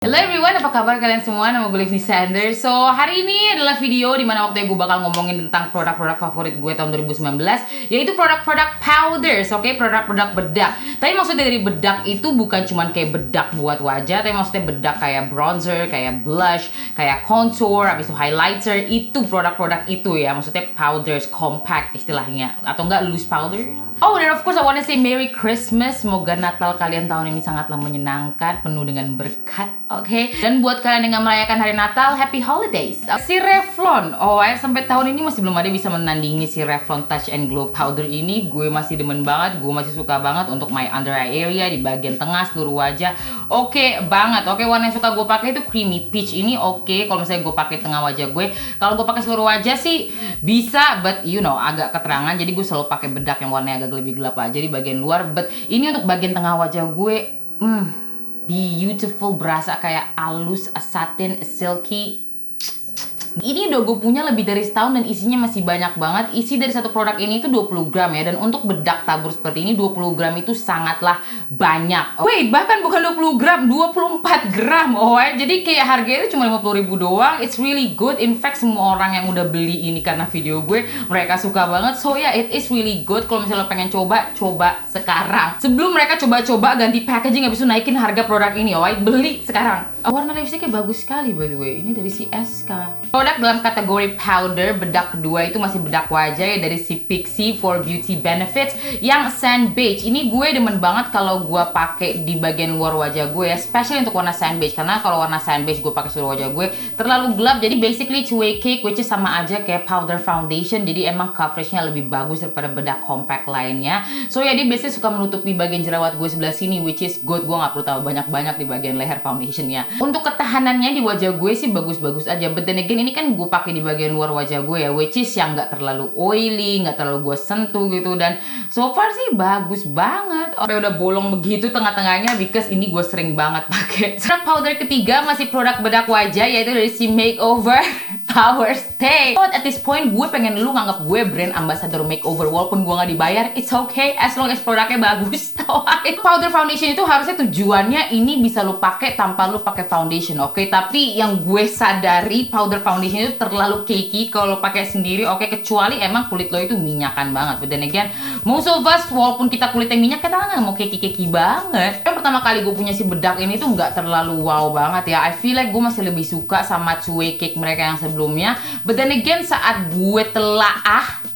Hello everyone, apa kabar kalian semua? Nama gue Lifni Sanders. So, hari ini adalah video dimana waktunya gue bakal ngomongin tentang produk-produk favorit gue tahun 2019, yaitu produk-produk powders, oke? Produk-produk bedak. Tapi maksudnya dari bedak itu bukan cuman kayak bedak buat wajah, tapi maksudnya bedak kayak bronzer, kayak blush, kayak contour, habis itu highlighter. Itu produk-produk itu ya, maksudnya powders, compact istilahnya, atau enggak loose powder. Oh, dan of course I wanna say Merry Christmas. Semoga Natal kalian tahun ini sangatlah menyenangkan, penuh dengan berkat, oke? Dan buat kalian yang merayakan hari Natal, Happy Holidays. Si Revlon, sampai tahun ini masih belum ada bisa menandingi si Revlon Touch and Glow Powder ini. Gue masih demen banget, gue masih suka banget untuk my under eye area, di bagian tengah, seluruh wajah. Oke banget, oke? Warna yang suka gue pakai itu creamy peach ini, oke? Kalau misalnya gue pakai tengah wajah gue, kalau gue pakai seluruh wajah sih bisa, but you know, agak keterangan. Jadi gue selalu pakai bedak yang warnanya agak lebih gelap aja di bagian luar, but ini untuk bagian tengah wajah gue beautiful, berasa kayak halus, satin, silky. Ini udah gue punya lebih dari setahun dan isinya masih banyak banget. Isi dari satu produk ini itu 20 gram ya. Dan untuk bedak tabur seperti ini 20 gram itu sangatlah banyak. Wait, bahkan bukan 20 gram, 24 gram. Jadi kayak harganya itu cuma 50.000 doang. It's really good. In fact, semua orang yang udah beli ini karena video gue, mereka suka banget. So yeah, it is really good. Kalau misalnya lo pengen coba, coba sekarang. Sebelum mereka coba-coba ganti packaging, habis itu naikin harga produk ini. Beli sekarang. Warna lipstiknya bagus sekali by the way. Ini dari si SK. Produk dalam kategori powder, bedak kedua itu masih bedak wajah ya, dari si Pixi for Beauty Benefits yang sand beige. Ini gue demen banget kalau gue pakai di bagian luar wajah gue ya, especially untuk warna sand beige, karena kalau warna sand beige gue pakai seluruh wajah gue terlalu gelap. Jadi basically two-way cake, which is sama aja kayak powder foundation. Jadi emang coveragenya lebih bagus daripada bedak compact lainnya. So ya, dia biasanya suka menutupi bagian jerawat gue sebelah sini, which is good. Gue nggak perlu tahu banyak-banyak di bagian leher foundationnya. Untuk ketahanannya di wajah gue sih bagus-bagus aja. But then again, ini kan gue pakai di bagian luar wajah gue ya, which is yang nggak terlalu oily, nggak terlalu gue sentuh gitu, dan so far sih bagus banget. Udah bolong begitu tengah-tengahnya because ini gue sering banget pakai. Produk powder ketiga masih produk bedak wajah, yaitu dari si Makeover Power Stay. But at this point gue pengen lu nganggap gue brand ambassador makeover walaupun gue nggak dibayar. It's okay as long as produknya bagus. Powder foundation itu harusnya tujuannya ini bisa lu pakai tanpa lu pakai foundation, oke? Tapi yang gue sadari powder foundation itu terlalu cakey kalau pakai sendiri, oke? Kecuali emang kulit lo itu minyakan banget. But then again, most of us walaupun kita kulitnya minyak, kita nggak mau cakey banget. Yang pertama kali gue punya si bedak ini tuh nggak terlalu wow banget ya. I feel like gue masih lebih suka sama two-way cake mereka yang sebelumnya. But then again, saat gue telaah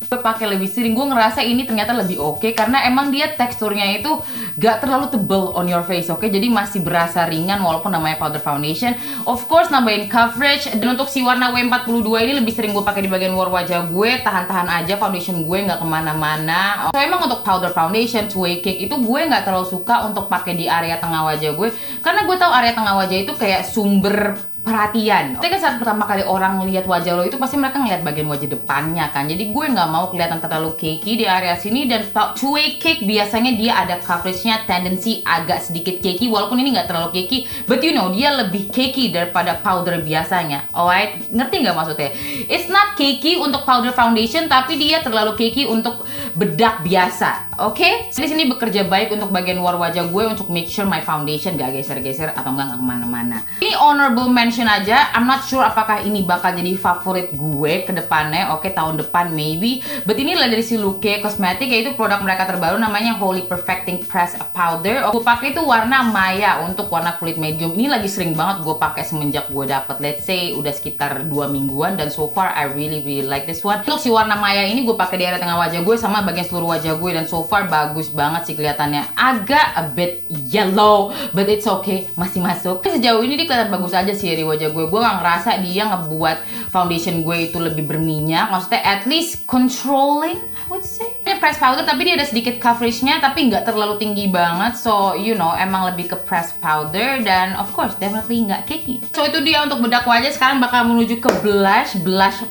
gue pakai lebih sering, gue ngerasa ini ternyata lebih oke, karena emang dia teksturnya itu gak terlalu tebel on your face, oke? Jadi masih berasa ringan walaupun namanya powder foundation. Of course nambahin coverage. Dan untuk si warna W42 ini lebih sering gue pakai di bagian luar wajah gue, tahan-tahan aja foundation gue nggak kemana-mana. So emang untuk powder foundation two-way cake itu gue nggak terlalu suka untuk pakai di area tengah wajah gue, karena gue tahu area tengah wajah itu kayak sumber perhatian. Tapi kan saat pertama kali orang lihat wajah lo itu pasti mereka ngeliat bagian wajah depannya kan. Jadi gue nggak mau kelihatan terlalu cakey di area sini. Dan two-way cake biasanya dia ada coveragenya tendency agak sedikit cakey, walaupun ini nggak terlalu cakey, but you know dia lebih cakey daripada powder biasanya. Alright, ngerti nggak maksudnya? It's not cakey untuk powder foundation, tapi dia terlalu cakey untuk bedak biasa. Oke? Di sini bekerja baik untuk bagian luar wajah gue untuk make sure my foundation gak geser-geser atau nggak kemana-mana. Ini honorable mention aja. I'm not sure apakah ini bakal jadi favorit gue ke depannya. Oke, tahun depan maybe. But ini adalah dari si Luke Cosmetic, yaitu produk mereka terbaru namanya Holy Perfecting Press Powder. Gue pakai itu warna Maya untuk warna kulit medium. Ini lagi sering banget gue pakai semenjak gue dapet, let's say udah sekitar 2 mingguan, dan so far I really like this one. Untuk si warna Maya ini gue pakai di area tengah wajah gue sama bagian seluruh wajah gue, dan so far bagus banget sih kelihatannya. Agak a bit yellow, but it's okay, masih masuk. Sejauh ini dia kelihatan bagus aja sih di wajah gue. Gue gak ngerasa dia ngebuat foundation gue itu lebih berminyak. Maksudnya at least controlling, I would say. Ini press powder tapi dia ada sedikit coveragenya, tapi nggak terlalu tinggi banget. So you know, emang lebih ke press powder, dan of course definitely nggak cakey. So itu dia untuk bedak wajah. Sekarang bakal menuju ke blush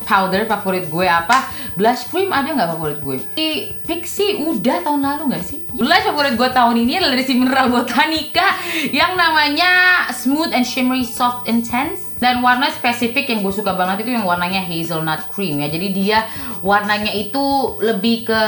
powder. Favorit gue apa? Blush cream ada nggak favorit gue? Di Pixi udah tahun lalu nggak sih? Blush favorit gue tahun ini adalah dari si Mineral Botanica yang namanya Smooth and Shimmery Soft Intense. Dan warna spesifik yang gue suka banget itu yang warnanya hazelnut cream ya. Jadi dia warnanya itu lebih ke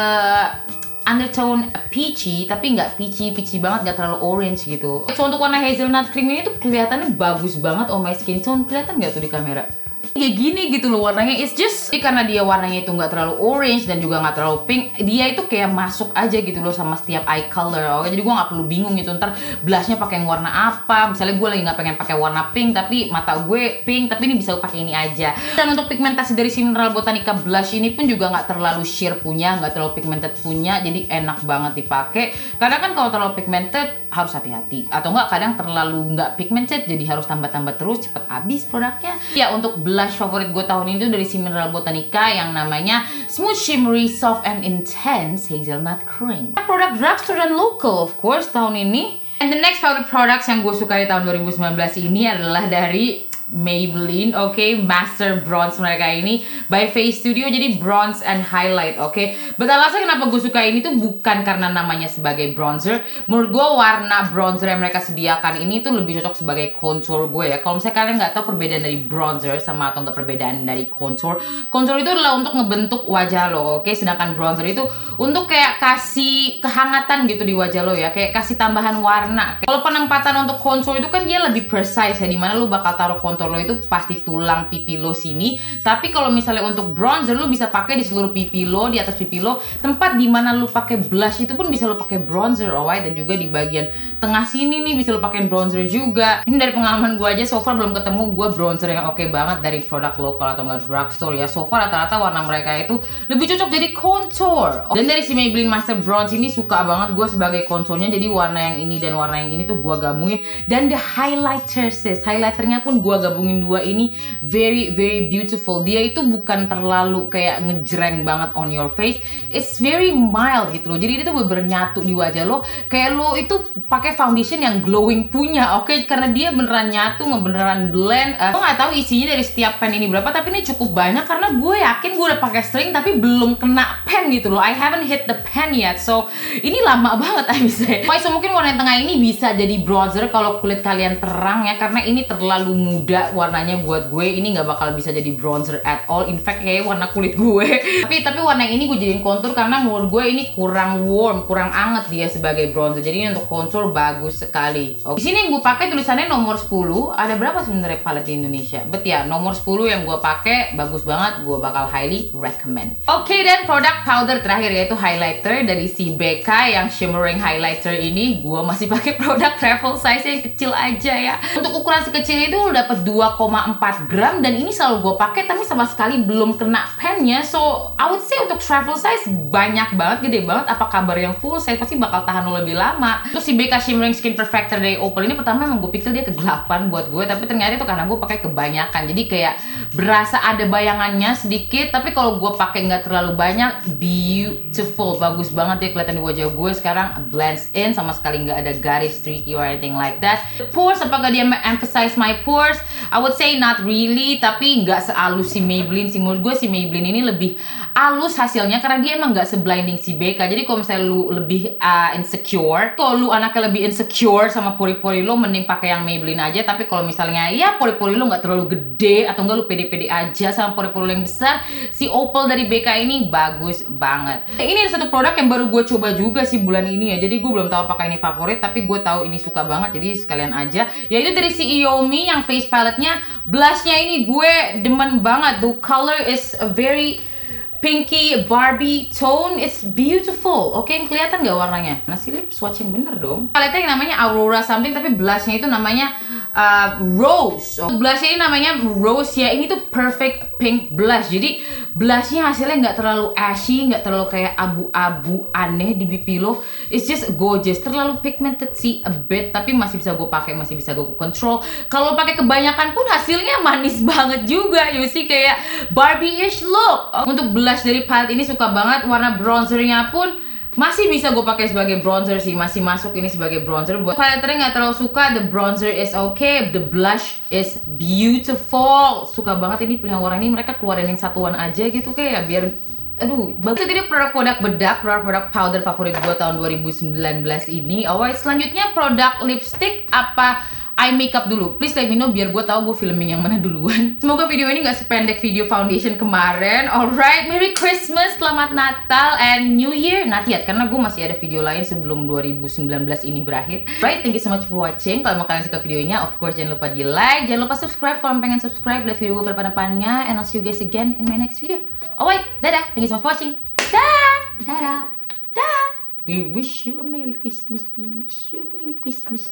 undertone peachy, tapi nggak peachy banget, nggak terlalu orange gitu. So untuk warna hazelnut cream ini tuh kelihatannya bagus banget on my skin tone. Kelihatan nggak tuh di kamera? Kayak gini gitu loh warnanya, it's just karena dia warnanya itu nggak terlalu orange dan juga nggak terlalu pink, dia itu kayak masuk aja gitu loh sama setiap eye color. Oke, jadi gue nggak perlu bingung gitu ntar blushnya pakai yang warna apa. Misalnya gue lagi nggak pengen pakai warna pink tapi mata gue pink, tapi ini bisa pakai ini aja. Dan untuk pigmentasi dari si Mineral Botanica blush ini pun juga nggak terlalu sheer punya, nggak terlalu pigmented punya, jadi enak banget dipakai. Kadang kan kalau terlalu pigmented harus hati-hati, atau nggak kadang terlalu nggak pigmented jadi harus tambah-tambah terus, cepet habis produknya. Ya untuk blush favorit gue tahun ini tuh dari si Mineral Botanica yang namanya Smooth Shimmery Soft and Intense Hazelnut Cream. Produk drugstore dan local of course tahun ini. And the next powder products yang gue suka di tahun 2019 ini adalah dari Maybelline, oke, Master Bronze mereka ini by Face Studio, jadi bronze and highlight, oke. But alasan kenapa gue suka ini tuh bukan karena namanya sebagai bronzer. Menurut gue warna bronzer yang mereka sediakan ini tuh lebih cocok sebagai contour gue ya. Kalau misalnya kalian nggak tahu perbedaan dari bronzer sama atau nggak perbedaan dari contour, contour itu adalah untuk ngebentuk wajah lo, oke. Sedangkan bronzer itu untuk kayak kasih kehangatan gitu di wajah lo ya, kayak kasih tambahan warna. Kalau penempatan untuk contour itu kan dia lebih precise ya, dimana lo bakal taruh contour lo itu pasti tulang pipi lo sini. Tapi kalau misalnya untuk bronzer lo bisa pakai di seluruh pipi lo, di atas pipi lo, tempat dimana lo pakai blush itu pun bisa lo pakai bronzer, alright. Dan juga di bagian tengah sini nih bisa lo pakai bronzer juga. Ini dari pengalaman gue aja, so far belum ketemu gue bronzer yang oke banget dari produk lokal atau enggak drugstore ya. So far rata-rata warna mereka itu lebih cocok jadi contour. Dan dari si Maybelline Master Bronze ini suka banget gue sebagai contournya, jadi warna yang ini dan warna yang ini tuh gue gabungin. Dan the highlighternya pun gue gabungin dua ini, very beautiful. Dia itu bukan terlalu kayak ngejreng banget on your face, it's very mild gitu loh. Jadi dia tuh bernyatu di wajah lo, kayak lo itu pakai foundation yang glowing punya, oke. Karena dia beneran nyatu, beneran blend. Gue nggak tahu isinya dari setiap pen ini berapa, tapi ini cukup banyak karena gue yakin gue udah pakai sering tapi belum kena pen gitu loh. I haven't hit the pen yet, so ini lama banget bisa. So mungkin warna yang tengah ini bisa jadi bronzer kalau kulit kalian terang ya, karena ini terlalu muda warnanya buat gue. Ini nggak bakal bisa jadi bronzer at all, in fact kayak warna kulit gue. tapi warna yang ini gue jadiin contour karena menurut gue ini kurang warm, kurang anget dia sebagai bronzer. Jadi ini untuk contour bagus sekali. Di sini yang gue pakai tulisannya nomor 10. Ada berapa sebenarnya palet di Indonesia? But ya, nomor 10 yang gue pakai bagus banget, gue bakal highly recommend. Oke, dan produk powder terakhir yaitu highlighter dari si BK yang shimmering highlighter ini. Gue masih pakai produk travel size yang kecil aja ya. Untuk ukuran sekecil itu udah dapat 2,4 gram dan ini selalu gue pakai tapi sama sekali belum kena pennya. So I would say untuk travel size banyak banget, gede banget. Apa kabar yang full size pasti bakal tahan lebih lama. Untuk si BK Shimmering Skin Perfector dari Opal ini pertama emang gue pikir dia kegelapan buat gue, tapi ternyata itu karena gue pakai kebanyakan, jadi kayak berasa ada bayangannya sedikit. Tapi kalau gue pakai nggak terlalu banyak, beautiful, bagus banget dia kelihatan di wajah gue sekarang, blends in, sama sekali nggak ada garis streaky or anything like that. The pores, apakah dia emphasize my pores? I would say not really, tapi nggak sehalus si Maybelline sih. Menurut gue si Maybelline ini lebih halus hasilnya karena dia emang nggak seblinding si BK. Jadi kalau misalnya lu lebih insecure, kalau lu anaknya lebih insecure sama pori-pori lo, mending pakai yang Maybelline aja. Tapi kalau misalnya ya pori-pori lo nggak terlalu gede atau enggak lu pede-pede aja sama pori-pori lo yang besar, si Opal dari BK ini bagus banget. Ini ada satu produk yang baru gue coba juga sih bulan ini ya. Jadi gue belum tahu apakah ini favorit, tapi gue tahu ini suka banget. Jadi sekalian aja. Yaitu dari si Iomi yang face paletnya, blushnya ini gue demen banget. The color is a very pinky Barbie tone, it's beautiful. Oke, kelihatan nggak warnanya? Nah, si lip swatch yang bener dong. Paletnya yang namanya Aurora something, tapi blushnya itu namanya Rose. Blushnya ini namanya Rose ya. Ini tuh perfect pink blush. Jadi blushnya hasilnya nggak terlalu ashy, nggak terlalu kayak abu-abu aneh di pipi lo. It's just gorgeous. Terlalu pigmented sih a bit, tapi masih bisa gue pakai, masih bisa gue control. Kalau pakai kebanyakan pun hasilnya manis banget juga. You see, kayak Barbie-ish look. Untuk blush dari palet ini suka banget. Warna bronzernya pun masih bisa gue pakai sebagai bronzer sih, masih masuk ini sebagai bronzer. Buat highlighternya nggak terlalu suka, the bronzer is okay, the blush is beautiful. Suka banget ini pilihan warna ini, mereka keluarin yang satuan aja gitu kayak biar aduh, bagus. Itu dia produk-produk bedak, produk-produk powder favorit gue tahun 2019 ini. Alright, selanjutnya produk lipstick. Apa eye makeup dulu. Please let me know biar gue tahu gue filming yang mana duluan. Semoga video ini gak sependek video foundation kemarin. Alright, Merry Christmas, Selamat Natal, and New Year. Not yet, karena gue masih ada video lain sebelum 2019 ini berakhir. Right, thank you so much for watching. Kalau kalian suka videonya, of course jangan lupa di like, jangan lupa subscribe kalau pengen subscribe, lihat video gue ke depan-depannya, and I'll see you guys again in my next video. Alright, dadah, thank you so much for watching. Dadah, dadah, dadah. We wish you a Merry Christmas. We wish you a Merry Christmas.